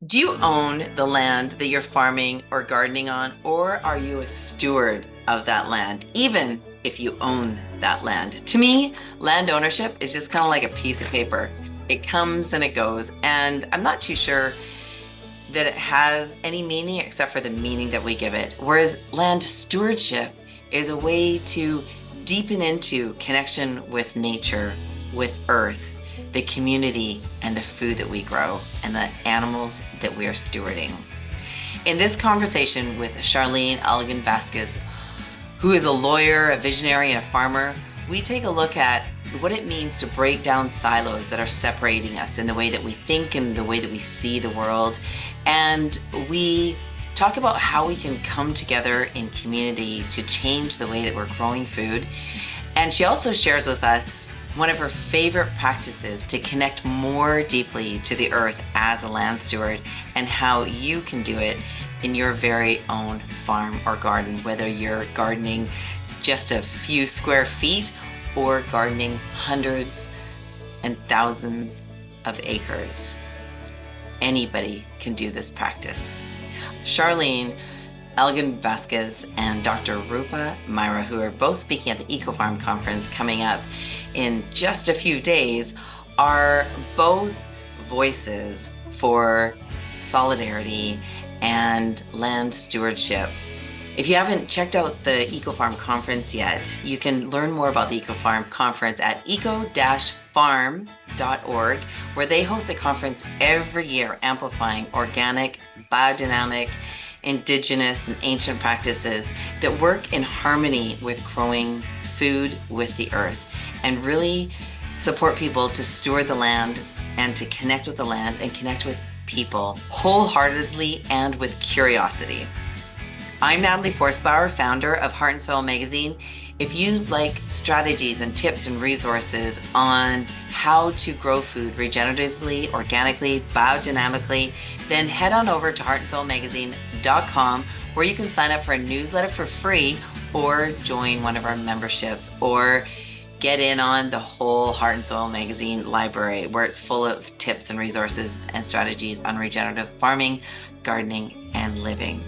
Do you own the land that you're farming or gardening on, or are you a steward of that land, even if you own that land? To me, land ownership is just kind of like a piece of paper. It comes and it goes, and I'm not too sure that it has any meaning except for the meaning that we give it. Whereas land stewardship is a way to deepen into connection with nature, with earth, the community, and the food that we grow, and the animals that we are stewarding. In this conversation with Charlene Eigen-Vasquez, who is a lawyer, a visionary, and a farmer, we take a look at what it means to break down silos that are separating us in the way that we think and the way that we see the world. And we talk about how we can come together in community to change the way that we're growing food. And she also shares with us one of her favorite practices to connect more deeply to the earth as a land steward, and how you can do it in your very own farm or garden, whether you're gardening just a few square feet or gardening hundreds and thousands of acres. Anybody can do this practice. Charlene Eigen-Vasquez and Dr. Rupa Myra, who are both speaking at the ECOFARM conference coming up in just a few days, are both voices for solidarity and land stewardship. If you haven't checked out the EcoFarm conference yet, you can learn more about the EcoFarm conference at eco-farm.org, where they host a conference every year amplifying organic, biodynamic, Indigenous, and ancient practices that work in harmony with growing food with the earth, and really support people to steward the land and to connect with the land and connect with people wholeheartedly and with curiosity. I'm Natalie Forcebauer, founder of Heart and Soil magazine. If you like strategies and tips and resources on how to grow food regeneratively, organically, biodynamically, then head on over to heartandsoilmagazine.com, where you can sign up for a newsletter for free, or join one of our memberships, or get in on the whole Heart and Soil magazine library, where it's full of tips and resources and strategies on regenerative farming, gardening, and living.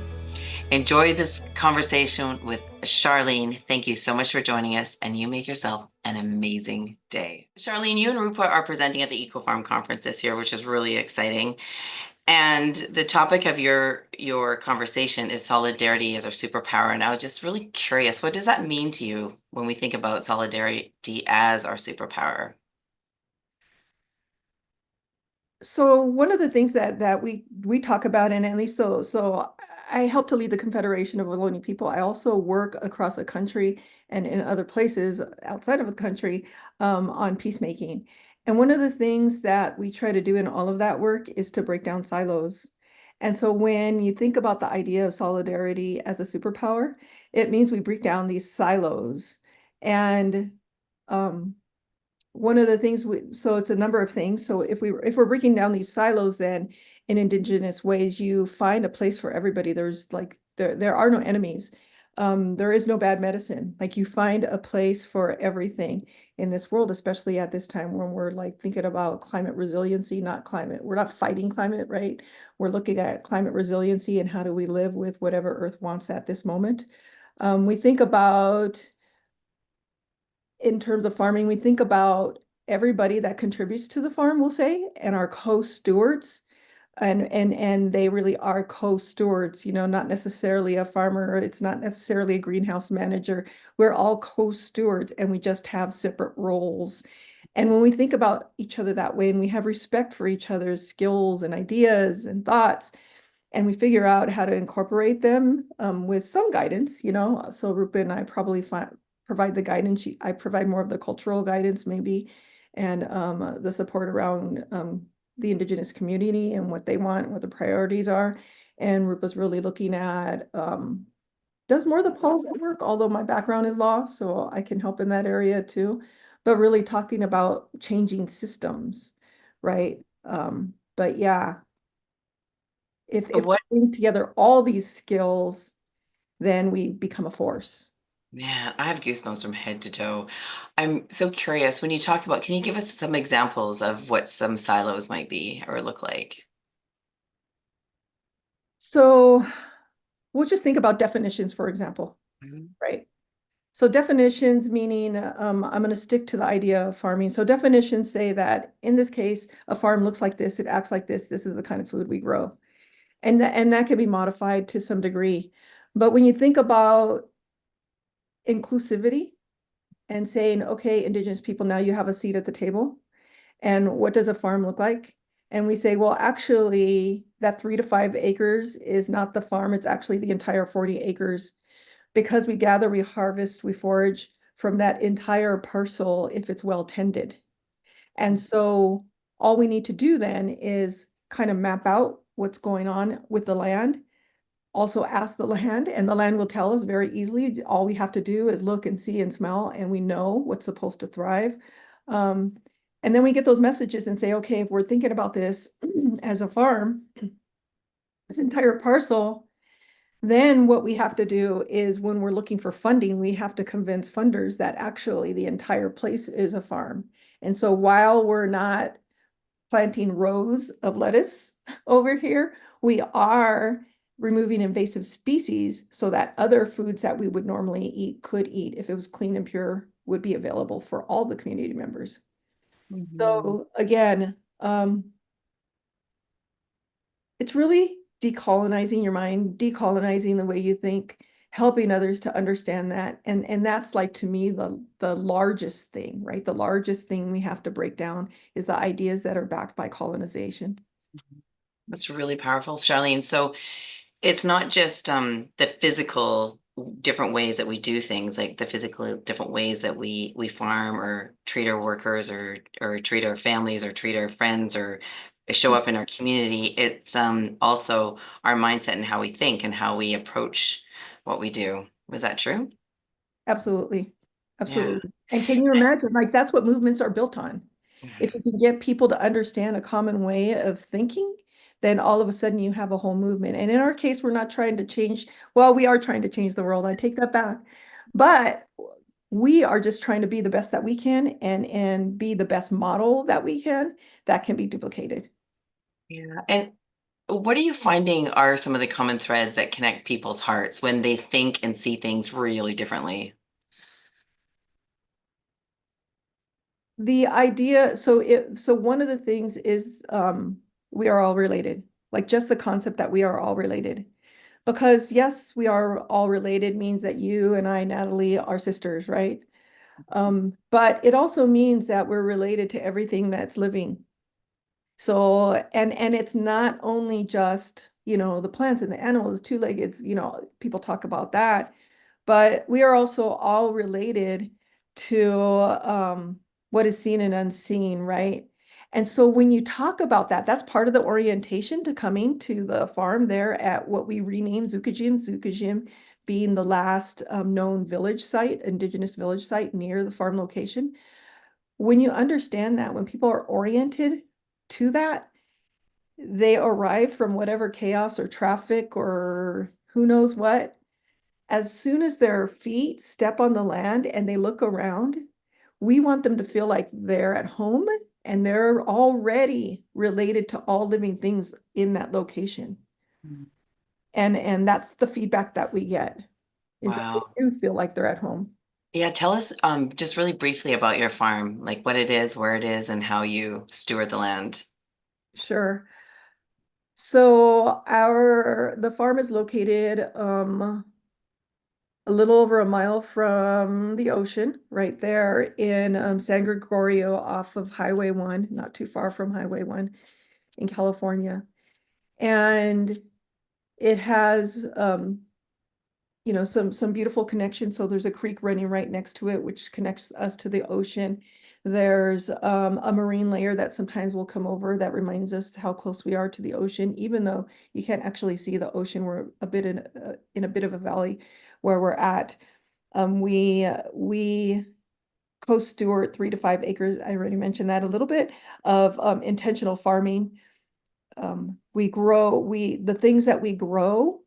Enjoy this conversation with Charlene. Thank you so much for joining us, and you make yourself an amazing day. Charlene, you and Rupa are presenting at the EcoFarm conference this year, which is really exciting. And the topic of your conversation is solidarity as our superpower. And I was just really curious, what does that mean to you when we think about solidarity as our superpower? So one of the things that we talk about, and at least so I help to lead the Confederation of Ohlone people. I also work across the country and in other places outside of the country on peacemaking. And one of the things that we try to do in all of that work is to break down silos. And so when you think about the idea of solidarity as a superpower, it means we break down these silos. And um, one of the things so it's a number of things. So if we're breaking down these silos, then in Indigenous ways, you find a place for everybody. There's like there are no enemies. There is no bad medicine. Like, you find a place for everything in this world, especially at this time when we're like thinking about climate resiliency, not climate. We're not fighting climate, right? We're looking at climate resiliency and how do we live with whatever Earth wants at this moment. We think about, in terms of farming, we think about everybody that contributes to the farm, we'll say, and our co-stewards. And they really are co-stewards, not necessarily a farmer, it's not necessarily a greenhouse manager. We're all co-stewards, and we just have separate roles. And when we think about each other that way, and we have respect for each other's skills and ideas and thoughts, and we figure out how to incorporate them with some guidance, so Rupa and I probably provide the guidance. I provide more of the cultural guidance maybe, and the support around the Indigenous community and what they want and what the priorities are. And Rupa's really looking at, does more of the policy work, although my background is law, so I can help in that area too, but really talking about changing systems, right? But yeah, if What, we bring together all these skills, then we become a force. man, I have goosebumps from head to toe. I'm so curious when you talk about, can you give us some examples of what some silos might be or look like? So we'll just think about definitions, for example, Mhm. right? So definitions meaning, I'm going to stick to the idea of farming. So definitions say that in this case, a farm looks like this, it acts like this is the kind of food we grow. And that can be modified to some degree. But when you think about inclusivity and saying, okay, Indigenous people, now you have a seat at the table. And what does a farm look like? And we say, well, actually, that 3 to 5 acres is not the farm, it's actually the entire 40 acres. Because we gather, we harvest, we forage from that entire parcel if it's well tended. And so all we need to do then is kind of map out what's going on with the land, also ask the land, and the land will tell us very easily. All we have to do is look and see and smell, and we know what's supposed to thrive. Um, and then we get those messages and say, okay, if we're thinking about this as a farm, this entire parcel, then what we have to do is when we're looking for funding, we have to convince funders that actually the entire place is a farm. And so while we're not planting rows of lettuce over here, we are removing invasive species so that other foods that we would normally eat could eat if it was clean and pure would be available for all the community members. Mhm. So again, it's really decolonizing your mind, decolonizing the way you think, helping others to understand that. And that's like to me the largest thing, right? The largest thing we have to break down is the ideas that are backed by colonization. That's really powerful, Charlene. So it's not just the physical different ways that we do things, like the physical different ways that we farm or treat our workers or treat our families or treat our friends or show up in our community. It's also our mindset and how we think and how we approach what we do. Was that true? Absolutely. Yeah. Absolutely. And can you imagine, like, that's what movements are built on. If you can get people to understand a common way of thinking, then all of a sudden you have a whole movement. And in our case, we're not trying to change, well, we are trying to change the world. I take that back. But we are just trying to be the best that we can and be the best model that we can be duplicated. Yeah. And what are you finding are some of the common threads that connect people's hearts when they think and see things really differently? The idea, so one of the things is we are all related, like just the concept that we are all related. Because yes, we are all related means that you and I, Natalie, are sisters, right? But it also means that we're related to everything that's living. So, and it's not only just, the plants and the animals, two-legged, people talk about that, but we are also all related to what is seen and unseen, right? And so when you talk about that, that's part of the orientation to coming to the farm there at what we renamed Zukajim being the last known village site, indigenous village site near the farm location. When you understand that, when people are oriented to that, they arrive from whatever chaos or traffic or who knows what. As soon as their feet step on the land and they look around, we want them to feel like they're at home and they're already related to all living things in that location. Mm. And that's the feedback that we get is that they Wow. do feel like they're at home. Yeah, tell us just really briefly about your farm, like what it is, where it is, and how you steward the land. Sure. So the farm is located a little over a mile from the ocean, right there in San Gregorio off of Highway 1, not too far from Highway 1 in California. And it has some beautiful connections. So there's a creek running right next to it, which connects us to the ocean. There's a marine layer that sometimes will come over that reminds us how close we are to the ocean, even though you can't actually see the ocean. We're a bit in a bit of a valley where we're at. We co-steward 3 to 5 acres. I already mentioned that a little bit of intentional farming. The things that we grow.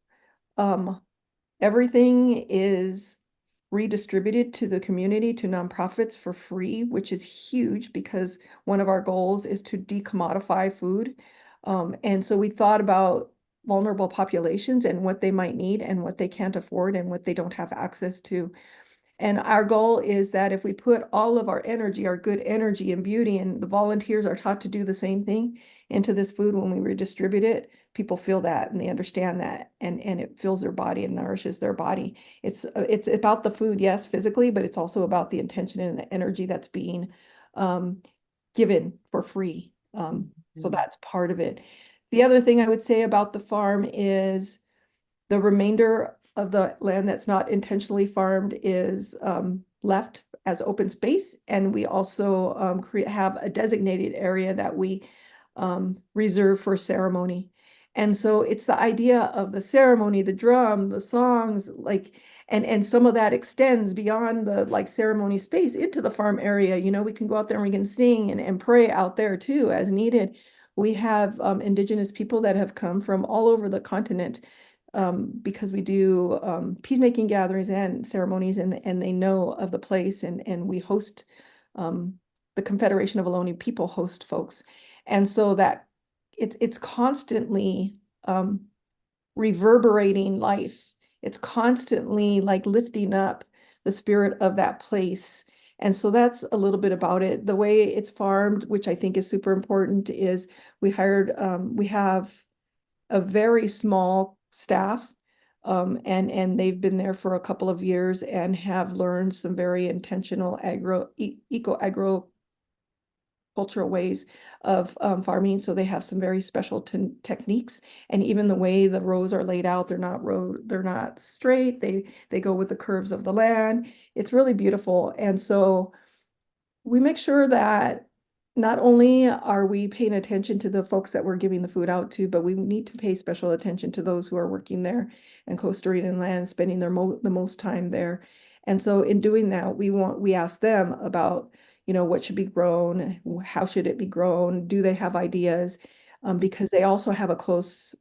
Um, Everything is redistributed to the community, to nonprofits for free, which is huge because one of our goals is to decommodify food. And so we thought about vulnerable populations and what they might need and what they can't afford and what they don't have access to. And our goal is that if we put all of our energy, our good energy and beauty, and the volunteers are taught to do the same thing into this food when we redistribute it, people feel that and they understand that, and it fills their body and nourishes their body. It's about the food, yes, physically, but it's also about the intention and the energy that's being um, given for free. So that's part of it. The other thing I would say about the farm is the remainder of the land that's not intentionally farmed is left as open space. And we also have a designated area that we reserve for ceremony. And so it's the idea of the ceremony, the drum, the songs, like, and some of that extends beyond the like ceremony space into the farm area. You know, we can go out there and we can sing and pray out there too as needed. We have Indigenous people that have come from all over the continent because we do peacemaking gatherings and ceremonies, and they know of the place, and we host the Confederation of Ohlone people host folks, and so that it's constantly reverberating life. It's constantly like lifting up the spirit of that place. And so that's a little bit about it. The way it's farmed, which I think is super important, is we have a very small staff, and they've been there for a couple of years and have learned some very intentional eco-agricultural ways of farming. So they have some very special techniques, and even the way the rows are laid out, they're not straight. They go with the curves of the land. It's really beautiful, and so we make sure that not only are we paying attention to the folks that we're giving the food out to, but we need to pay special attention to those who are working there and custodian land, spending the most time there. And so in doing that, we ask them about, you know, what should be grown, how should it be grown, do they have ideas? Because they also have a close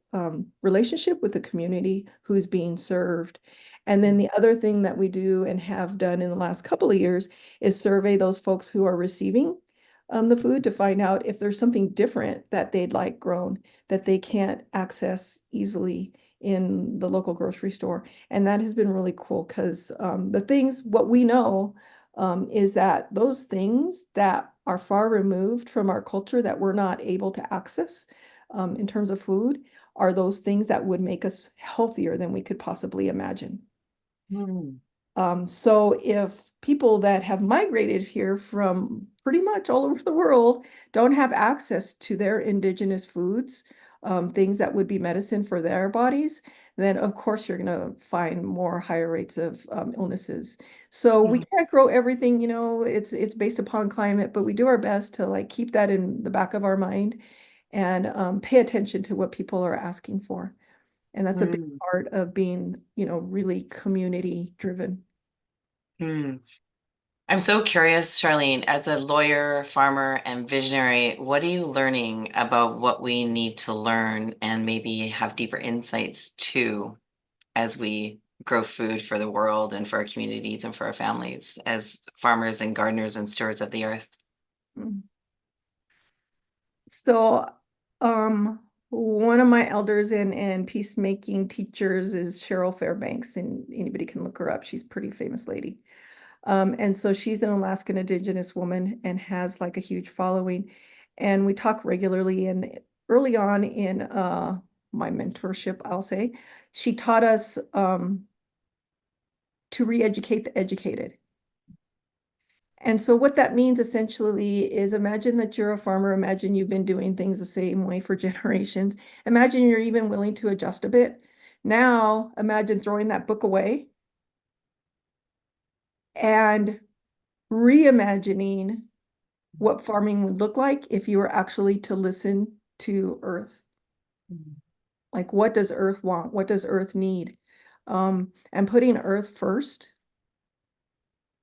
relationship with the community who's being served. And then the other thing that we do and have done in the last couple of years is survey those folks who are receiving the food to find out if there's something different that they'd like grown that they can't access easily in the local grocery store. And that has been really cool because what we know is that those things that are far removed from our culture that we're not able to access in terms of food are those things that would make us healthier than we could possibly imagine. Mm. So if people that have migrated here from pretty much all over the world don't have access to their indigenous foods, things that would be medicine for their bodies, then of course you're going to find more higher rates of illnesses. So we can't grow everything, you know, it's based upon climate, but we do our best to like keep that in the back of our mind and pay attention to what people are asking for. And that's a big Mm. part of being, you know, really community driven. Mm. I'm so curious, Charlene, as a lawyer, farmer, and visionary, what are you learning about what we need to learn and maybe have deeper insights to as we grow food for the world and for our communities and for our families as farmers and gardeners and stewards of the earth? Mm. So, one of my elders and peacemaking teachers is Cheryl Fairbanks, and anybody can look her up. She's a pretty famous lady. And so she's an Alaskan Indigenous woman and has like a huge following. And we talk regularly. And early on in my mentorship, I'll say, she taught us to re-educate the educated. And so what that means essentially is imagine that you're a farmer. Imagine you've been doing things the same way for generations. Imagine you're even willing to adjust a bit. Now, imagine throwing that book away and reimagining what farming would look like if you were actually to listen to Earth. Like, what does Earth want? What does Earth need? And putting Earth first.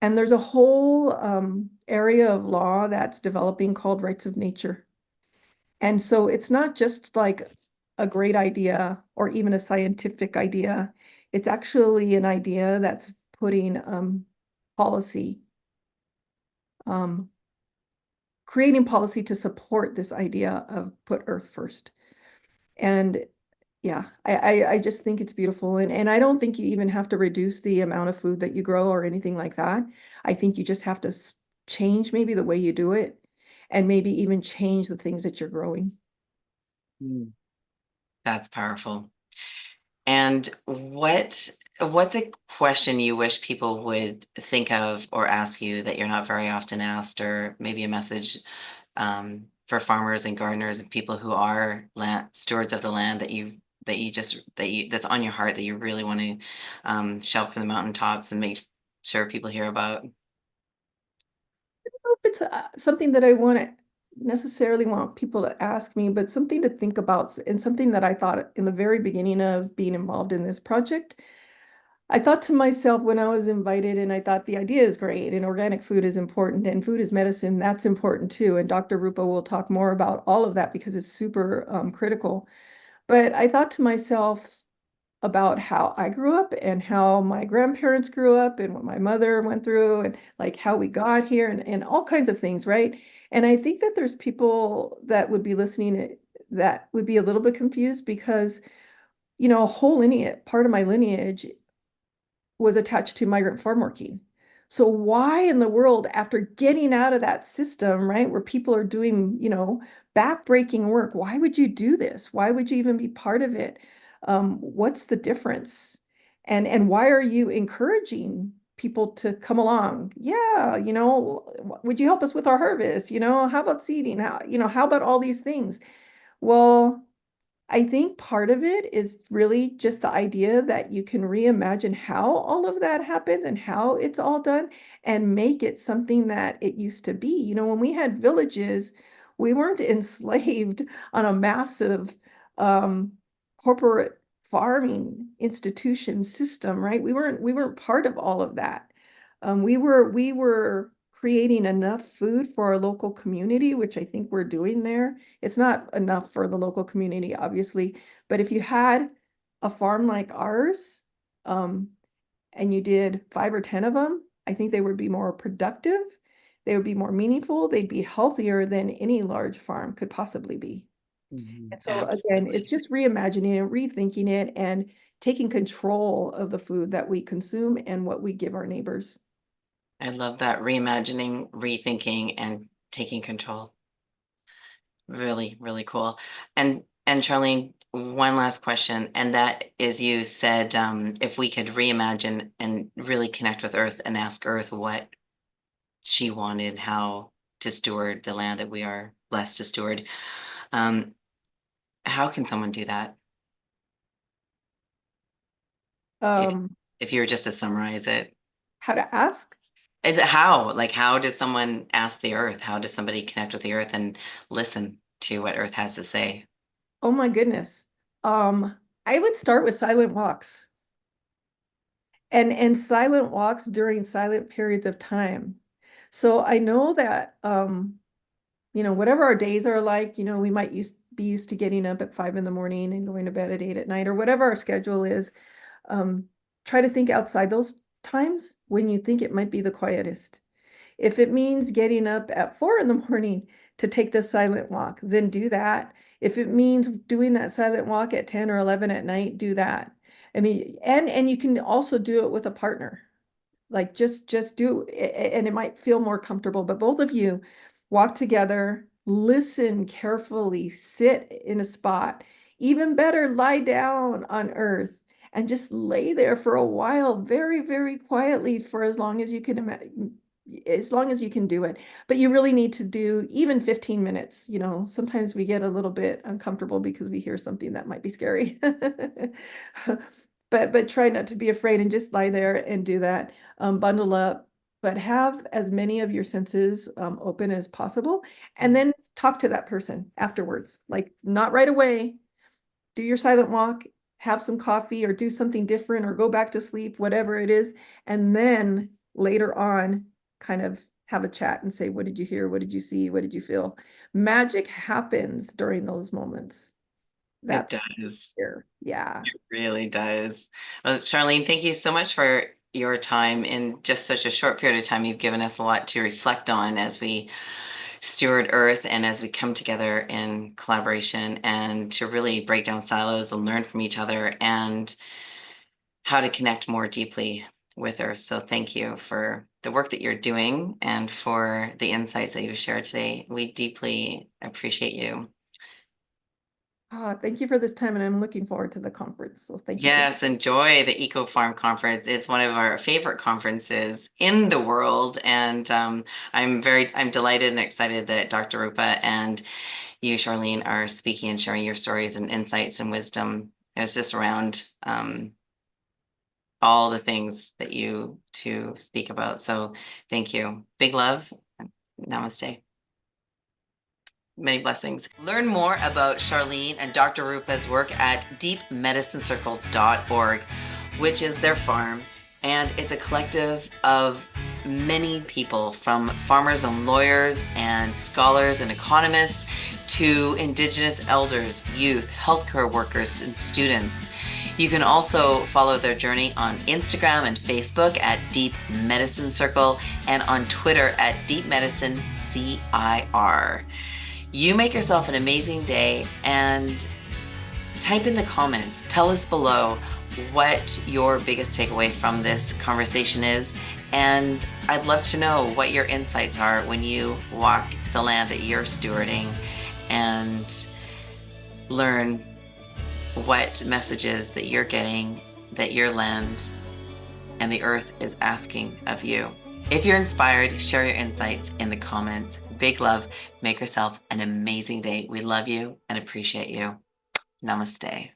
And there's a whole area of law that's developing called rights of nature. And so it's not just like a great idea or even a scientific idea. It's actually an idea that's putting policy, um, creating policy to support this idea of put Earth first. And Yeah, I just think it's beautiful. And I don't think you even have to reduce the amount of food that you grow or anything like that. I think you just have to change maybe the way you do it and maybe even change the things that you're growing. Mm. That's powerful. And what's a question you wish people would think of or ask you that you're not very often asked, or maybe a message for farmers and gardeners and people who are stewards of the land that's on your heart that you really want to shout from the mountaintops and make sure people hear about? Know if it's something that I want to necessarily want people to ask me, but something to think about and something that I thought in the very beginning of being involved in this project. I thought to myself when I was invited, and I thought the idea is great, and organic food is important, and food is medicine, that's important too. And Dr. Rupa will talk more about all of that because it's super critical. But I thought to myself about how I grew up and how my grandparents grew up and what my mother went through and like how we got here and all kinds of things, right? And I think that there's people that would be listening that would be a little bit confused because, a whole lineage, part of my lineage was attached to migrant farm working. So why in the world, after getting out of that system, right, where people are doing, backbreaking work, why would you do this? Why would you even be part of it? What's the difference? And why are you encouraging people to come along? Yeah, would you help us with our harvest? How about seeding? How about all these things? Well, I think part of it is really just the idea that you can reimagine how all of that happens and how it's all done and make it something that it used to be. When we had villages, we weren't enslaved on a massive um, corporate farming institution system, right? We weren't part of all of that. We were creating enough food for our local community, which I think we're doing there. It's not enough for the local community, obviously, but if you had a farm like ours, um, and you did 5 or 10 of them, I think they would be more productive. They would be more meaningful. They'd be healthier than any large farm could possibly be. Mhm. And so again, it's Absolutely. just reimagining and rethinking it and taking control of the food that we consume and what we give our neighbors. I love that reimagining, rethinking, and taking control. Really, really cool. And Charlene, one last question, and that is you said if we could reimagine and really connect with Earth and ask Earth what she wanted, how to steward the land that we are blessed to steward. Um, how can someone do that? If Um, if you were just to summarize it. how to ask? How? Like how does someone ask the Earth? How does somebody connect with the Earth and listen to what Earth has to say? Oh my goodness. I would start with silent walks and silent walks during silent periods of time. So I know that whatever our days are like, we might be used to getting up at 5 in the morning and going to bed at 8 at night or whatever our schedule is. Um, try to think outside those times when you think it might be the quietest. If it means getting up at 4 in the morning to take the silent walk, then do that. If it means doing that silent walk at 10 or 11 at night, do that. I mean, and you can also do it with a partner. Like just do, and it might feel more comfortable, but both of you walk together, listen carefully, sit in a spot. Even better, lie down on earth and just lay there for a while, very, very quietly for as long as you can imagine, as long as you can do it. But you really need to do even 15 minutes. Sometimes we get a little bit uncomfortable because we hear something that might be scary. But try not to be afraid and just lie there and do that. Bundle up, but have as many of your senses open as possible, and then talk to that person afterwards. Like not right away, do your silent walk, have some coffee or do something different or go back to sleep, whatever it is. And then later on, kind of have a chat and say, what did you hear? What did you see? What did you feel? Magic happens during those moments. It That's does. here. Yeah. It really does. Well, Charlene, thank you so much for your time in just such a short period of time. You've given us a lot to reflect on as we steward Earth, and as we come together in collaboration and to really break down silos and learn from each other and how to connect more deeply with Earth. So thank you for the work that you're doing and for the insights that you've shared today. We deeply appreciate you. Thank you for this time, and I'm looking forward to the conference. So thank you. Yes, enjoy the EcoFarm Conference. It's one of our favorite conferences in the world, and I'm delighted and excited that Dr. Rupa and you, Charlene, are speaking and sharing your stories and insights and wisdom. It's just around all the things that you two speak about. So thank you. Big love. Namaste. Many blessings. Learn more about Charlene and Dr. Rupa's work at deepmedicinecircle.org, which is their farm. And it's a collective of many people, from farmers and lawyers and scholars and economists to Indigenous elders, youth, healthcare workers, and students. You can also follow their journey on Instagram and Facebook at Deep Medicine Circle and on Twitter at Deep Medicine CIR. You make yourself an amazing day, and type in the comments. Tell us below what your biggest takeaway from this conversation is. And I'd love to know what your insights are when you walk the land that you're stewarding and learn what messages that you're getting that your land and the earth is asking of you. If you're inspired, share your insights in the comments. Big love. Make yourself an amazing day. We love you and appreciate you. Namaste.